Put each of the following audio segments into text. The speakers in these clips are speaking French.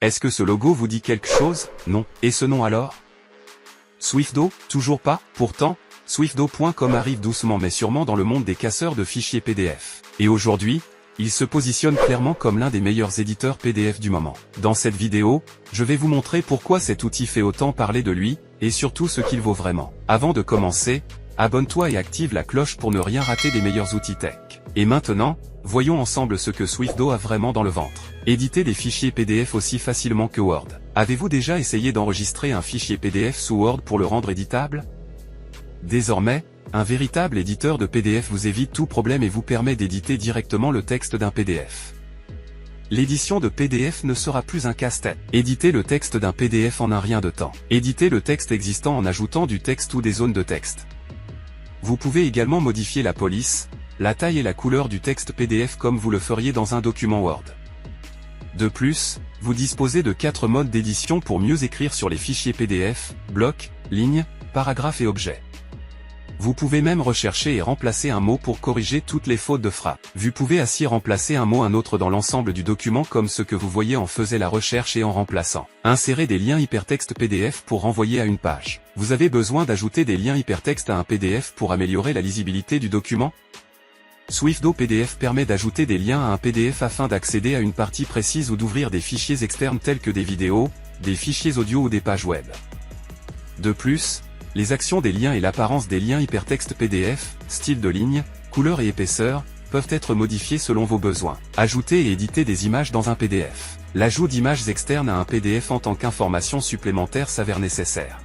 Est-ce que ce logo vous dit quelque chose? Non. Et ce nom alors? Swiftdo? Toujours pas? Pourtant, Swiftdo.com arrive doucement mais sûrement dans le monde des casseurs de fichiers PDF. Et aujourd'hui, il se positionne clairement comme l'un des meilleurs éditeurs PDF du moment. Dans cette vidéo, je vais vous montrer pourquoi cet outil fait autant parler de lui, et surtout ce qu'il vaut vraiment. Avant de commencer, abonne-toi et active la cloche pour ne rien rater des meilleurs outils tech. Et maintenant, voyons ensemble ce que Swiftdo a vraiment dans le ventre. Éditer des fichiers PDF aussi facilement que Word. Avez-vous déjà essayé d'enregistrer un fichier PDF sous Word pour le rendre éditable? Désormais, un véritable éditeur de PDF vous évite tout problème et vous permet d'éditer directement le texte d'un PDF. L'édition de PDF ne sera plus un casse-tête. Éditer le texte d'un PDF en un rien de temps. Éditer le texte existant en ajoutant du texte ou des zones de texte. Vous pouvez également modifier la police, la taille et la couleur du texte PDF comme vous le feriez dans un document Word. De plus, vous disposez de 4 modes d'édition pour mieux écrire sur les fichiers PDF, blocs, lignes, paragraphes et objets. Vous pouvez même rechercher et remplacer un mot pour corriger toutes les fautes de frappe. Vous pouvez ainsi remplacer un mot un autre dans l'ensemble du document comme ce que vous voyez en faisait la recherche et en remplaçant. Insérer des liens hypertexte PDF pour renvoyer à une page. Vous avez besoin d'ajouter des liens hypertexte à un PDF pour améliorer la lisibilité du document? Swiftdo PDF permet d'ajouter des liens à un PDF afin d'accéder à une partie précise ou d'ouvrir des fichiers externes tels que des vidéos, des fichiers audio ou des pages web. De plus, les actions des liens et l'apparence des liens hypertexte PDF, style de ligne, couleur et épaisseur, peuvent être modifiés selon vos besoins. Ajouter et éditer des images dans un PDF. L'ajout d'images externes à un PDF en tant qu'information supplémentaire s'avère nécessaire.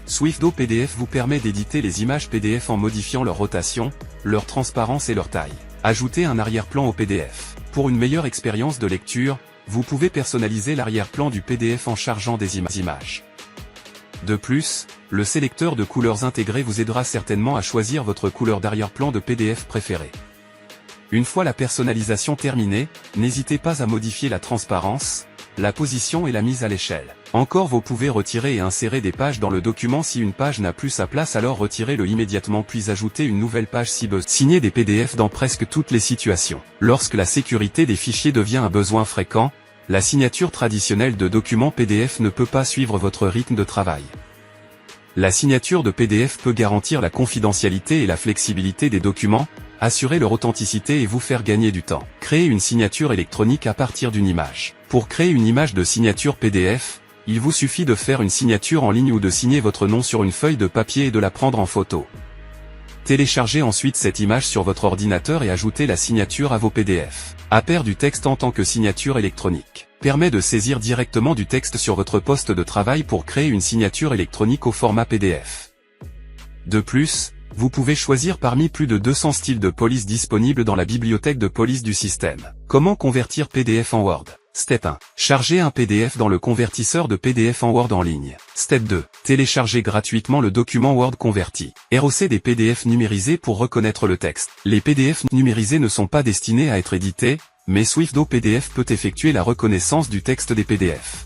Swiftdo PDF vous permet d'éditer les images PDF en modifiant leur rotation, leur transparence et leur taille. Ajouter un arrière-plan au PDF. Pour une meilleure expérience de lecture, vous pouvez personnaliser l'arrière-plan du PDF en chargeant des images. De plus, le sélecteur de couleurs intégré vous aidera certainement à choisir votre couleur d'arrière-plan de PDF préférée. Une fois la personnalisation terminée, n'hésitez pas à modifier la transparence, la position et la mise à l'échelle. Encore vous pouvez retirer et insérer des pages dans le document si une page n'a plus sa place, alors retirez-le immédiatement puis ajoutez une nouvelle page si besoin. Signer des PDF dans presque toutes les situations. Lorsque la sécurité des fichiers devient un besoin fréquent, la signature traditionnelle de documents PDF ne peut pas suivre votre rythme de travail. La signature de PDF peut garantir la confidentialité et la flexibilité des documents, assurer leur authenticité et vous faire gagner du temps. Créer une signature électronique à partir d'une image. Pour créer une image de signature PDF, il vous suffit de faire une signature en ligne ou de signer votre nom sur une feuille de papier et de la prendre en photo. Téléchargez ensuite cette image sur votre ordinateur et ajoutez la signature à vos PDF. Appert du texte en tant que signature électronique. Permet de saisir directement du texte sur votre poste de travail pour créer une signature électronique au format PDF. De plus, vous pouvez choisir parmi plus de 200 styles de police disponibles dans la bibliothèque de police du système. Comment convertir PDF en Word? Step 1. Chargez un PDF dans le convertisseur de PDF en Word en ligne. Step 2. Téléchargez gratuitement le document Word converti. ROC des PDF numérisés pour reconnaître le texte. Les PDF numérisés ne sont pas destinés à être édités, mais Swiftdo PDF peut effectuer la reconnaissance du texte des PDF.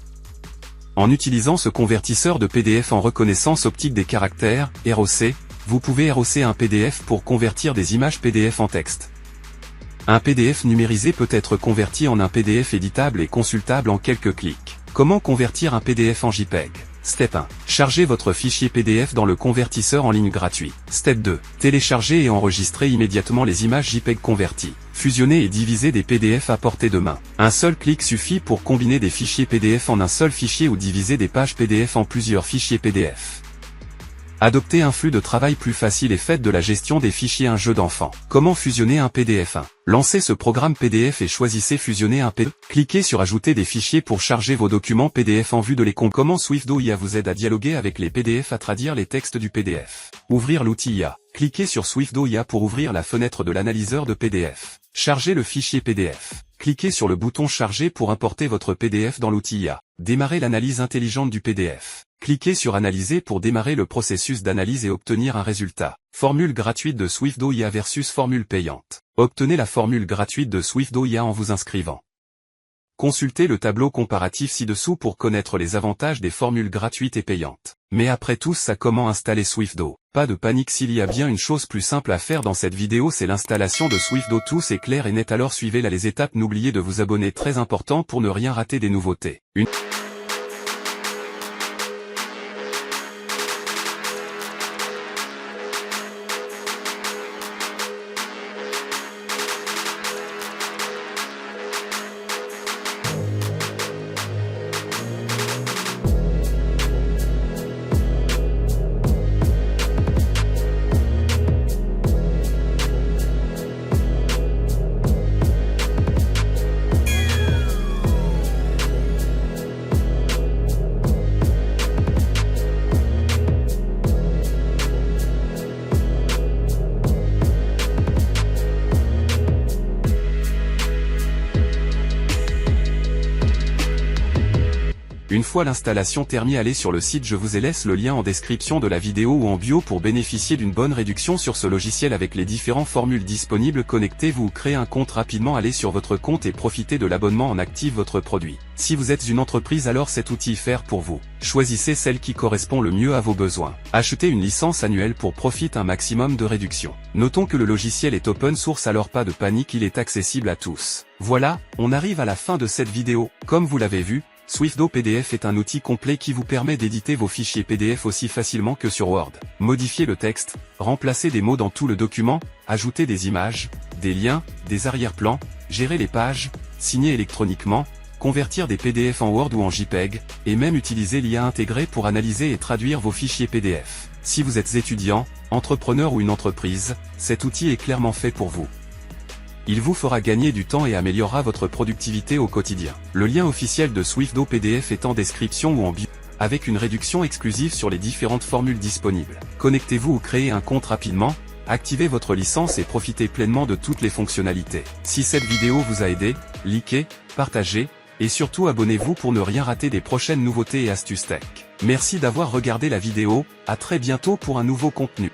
En utilisant ce convertisseur de PDF en reconnaissance optique des caractères, ROC, vous pouvez ROC un PDF pour convertir des images PDF en texte. Un PDF numérisé peut être converti en un PDF éditable et consultable en quelques clics. Comment convertir un PDF en JPEG? Step 1. Chargez votre fichier PDF dans le convertisseur en ligne gratuit. Step 2. Téléchargez et enregistrez immédiatement les images JPEG converties. Fusionnez et divisez des PDF à portée de main. Un seul clic suffit pour combiner des fichiers PDF en un seul fichier ou diviser des pages PDF en plusieurs fichiers PDF. Adoptez un flux de travail plus facile et faites de la gestion des fichiers un jeu d'enfant. Comment fusionner un PDF 1? Lancez ce programme PDF et choisissez Fusionner un PDF. Cliquez sur Ajouter des fichiers pour charger vos documents PDF en vue de les Comment Swiftdo IA vous aide à dialoguer avec les PDF, à traduire les textes du PDF. Ouvrir l'outil IA. Cliquez sur Swiftdo IA pour ouvrir la fenêtre de l'analyseur de PDF. Chargez le fichier PDF. Cliquez sur le bouton Charger pour importer votre PDF dans l'outil IA. Démarrer l'analyse intelligente du PDF. Cliquez sur Analyser pour démarrer le processus d'analyse et obtenir un résultat. Formule gratuite de Swiftdo IA versus formule payante. Obtenez la formule gratuite de Swiftdo IA en vous inscrivant. Consultez le tableau comparatif ci-dessous pour connaître les avantages des formules gratuites et payantes. Mais après tout ça, comment installer Swiftdo? Pas de panique, s'il y a bien une chose plus simple à faire dans cette vidéo, c'est l'installation de SwiftDo. Tout c'est clair et net, alors suivez là les étapes. N'oubliez de vous abonner, très important pour ne rien rater des nouveautés. Une fois l'installation terminée, allez sur le site, je vous laisse le lien en description de la vidéo ou en bio pour bénéficier d'une bonne réduction sur ce logiciel avec les différentes formules disponibles. Connectez-vous ou créez un compte rapidement, allez sur votre compte et profitez de l'abonnement en active votre produit. Si vous êtes une entreprise, alors cet outil est fait pour vous. Choisissez celle qui correspond le mieux à vos besoins. Achetez une licence annuelle pour profiter un maximum de réduction. Notons que le logiciel est open source, alors pas de panique, il est accessible à tous. Voilà, on arrive à la fin de cette vidéo. Comme vous l'avez vu, SwiftDo PDF est un outil complet qui vous permet d'éditer vos fichiers PDF aussi facilement que sur Word. Modifier le texte, remplacer des mots dans tout le document, ajouter des images, des liens, des arrière-plans, gérer les pages, signer électroniquement, convertir des PDF en Word ou en JPEG, et même utiliser l'IA intégrée pour analyser et traduire vos fichiers PDF. Si vous êtes étudiant, entrepreneur ou une entreprise, cet outil est clairement fait pour vous. Il vous fera gagner du temps et améliorera votre productivité au quotidien. Le lien officiel de SwiftDo PDF est en description ou en bio, avec une réduction exclusive sur les différentes formules disponibles. Connectez-vous ou créez un compte rapidement, activez votre licence et profitez pleinement de toutes les fonctionnalités. Si cette vidéo vous a aidé, likez, partagez, et surtout abonnez-vous pour ne rien rater des prochaines nouveautés et astuces tech. Merci d'avoir regardé la vidéo, à très bientôt pour un nouveau contenu.